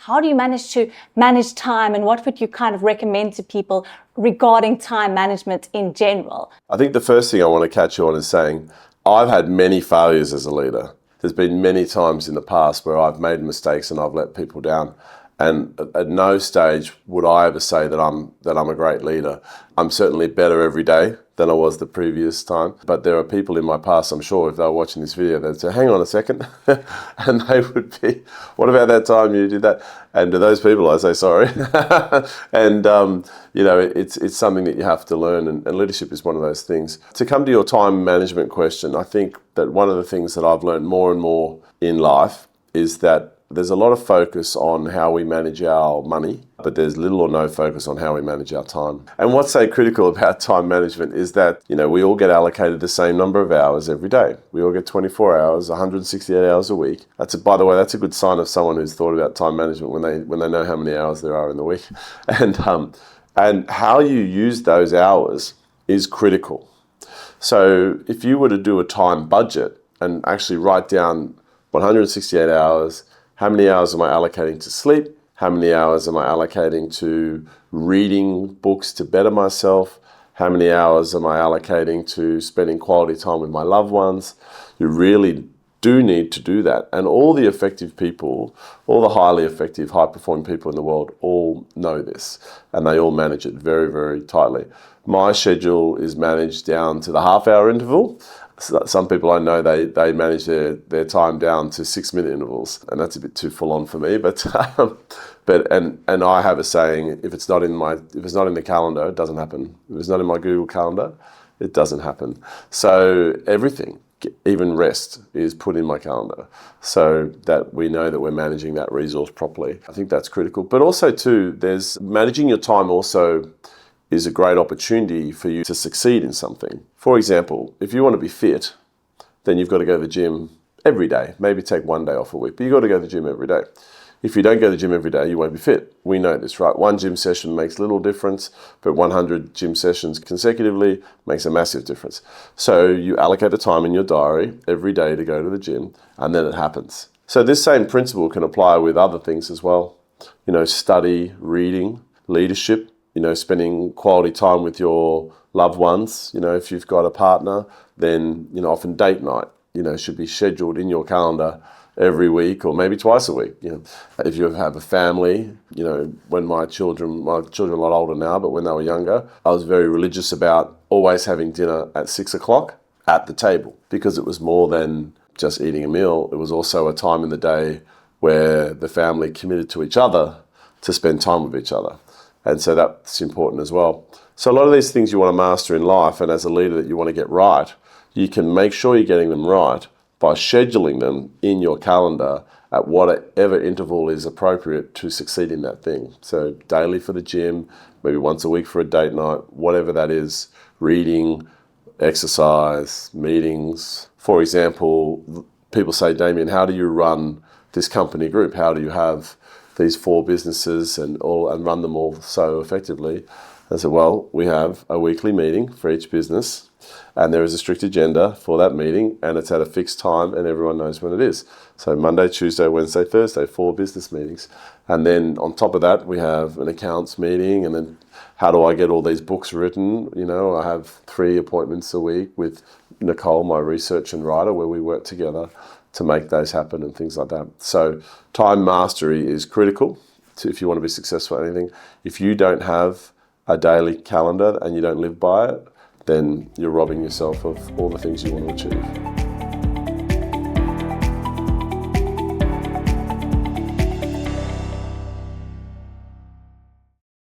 How do you manage to manage time, and what would you kind of recommend to people regarding time management in general? I think the first thing I want to catch you on is saying I've had many failures as a leader. There's been many times in the past where I've made mistakes and I've let people down. And at no stage would I ever say that I'm a great leader. I'm certainly better every day than I was the previous time. But there are people in my past, I'm sure, if they were watching this video, they'd say, hang on a second. And they would be, what about that time you did that? And to those people, I say, sorry. And, it's something that you have to learn. And leadership is one of those things. To come to your time management question, I think that one of the things that I've learned more and more in life is that there's a lot of focus on how we manage our money, but there's little or no focus on how we manage our time. And what's so critical about time management is that, we all get allocated the same number of hours every day. We all get 24 hours, 168 hours a week. By the way, that's a good sign of someone who's thought about time management when they know how many hours there are in the week. And how you use those hours is critical. So if you were to do a time budget and actually write down 168 hours, how many hours am I allocating to sleep? How many hours am I allocating to reading books to better myself? How many hours am I allocating to spending quality time with my loved ones? You really do need to do that. And all the effective people, all the highly effective, high-performing people in the world all know this. And they all manage it very, very tightly. My schedule is managed down to the half-hour interval. Some people I know, they manage their time down to 6-minute intervals, and that's a bit too full on for me. But I have a saying: if it's not in the calendar, it doesn't happen. If it's not in my Google Calendar, it doesn't happen. So everything, even rest, is put in my calendar, so that we know that we're managing that resource properly. I think that's critical. But also too, there's managing your time also is a great opportunity for you to succeed in something. For example, if you want to be fit, then you've got to go to the gym every day. Maybe take one day off a week, but you've got to go to the gym every day. If you don't go to the gym every day, you won't be fit. We know this, right? One gym session makes little difference, but 100 gym sessions consecutively makes a massive difference. So you allocate the time in your diary every day to go to the gym, and then it happens. So this same principle can apply with other things as well. Study, reading, leadership, spending quality time with your loved ones. If you've got a partner, then, often date night, should be scheduled in your calendar every week or maybe twice a week. If you have a family, when my children are a lot older now, but when they were younger, I was very religious about always having dinner at 6 o'clock at the table, because it was more than just eating a meal. It was also a time in the day where the family committed to each other to spend time with each other. And so that's important as well. So a lot of these things you want to master in life, and as a leader that you want to get right, you can make sure you're getting them right by scheduling them in your calendar at whatever interval is appropriate to succeed in that thing. So daily for the gym, maybe once a week for a date night, whatever that is, reading, exercise, meetings. For example, people say, Damien, how do you run this company group? How do you have these 4 businesses and run them all so effectively? I said, well, we have a weekly meeting for each business, and there is a strict agenda for that meeting, and it's at a fixed time, and everyone knows when it is. So Monday, Tuesday, Wednesday, Thursday, 4 business meetings. And then on top of that, we have an accounts meeting, and then how do I get all these books written? I have 3 appointments a week with Nicole, my research and writer, where we work together to make those happen and things like that. So time mastery is critical if you want to be successful at anything. If you don't have a daily calendar and you don't live by it, then you're robbing yourself of all the things you want to achieve.